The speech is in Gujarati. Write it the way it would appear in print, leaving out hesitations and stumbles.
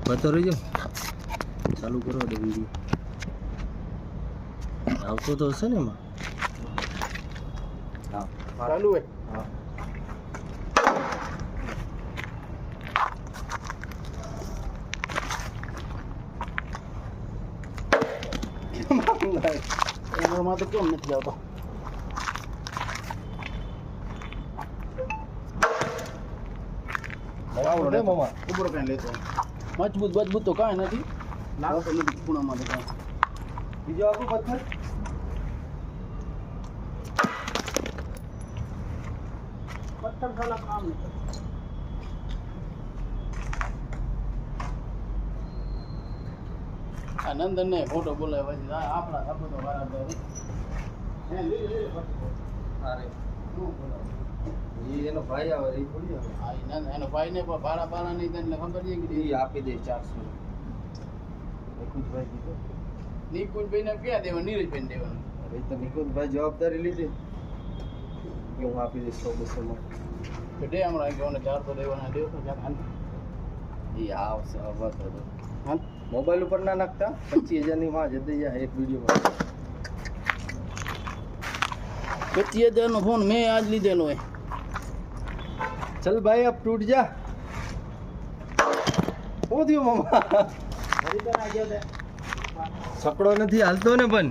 બતો રહીજો ચાલુ કરો દે વિડીયો આવતો તો હશે ને એમાં હા ચાલુ હે હા એમાં તો કેમ નથી આવતો આવડે ને મામા ઉપર પેન લેતો મજબૂત તો કાંઈ નથી લાગતો નથી ખૂણામાં તો કાંઈ બીજો આપણું પથ્થર પથ્થર સાલા કામ નથી આ નંદન ને ફોટો બોલાવે પછી આપણા થતો તો વારા હે લે અરે એનો ભાઈ આવે એ થોડી આવે આ એનો ભાઈ ને ભાડા નહીં તને ખબર છે કે એ આપી દે 400 નિકુંજભાઈ કીધું નિકુંજભાઈ ને ક્યાં દેવાનું નીરજભાઈ ને દેવાનું અરે તો નિકુંજભાઈ જવાબદારી લીધી કે હું આપી દઈશ 100-200 માં તો દે હમણાં કે 400 દેવાના દેવ તો ચાલ એ આવશે હવે તો હાલ મોબાઈલ ઉપર ના નાખતા 25000 ની માં જતી જાય એક વિડીયોમાં 25000 નો ફોન મેં આજ લીધેલો હે चल भाई अब टूट जा हो दियो मामा ફરી તો ના ગયો તે સકડો નથી હાલતો ને પણ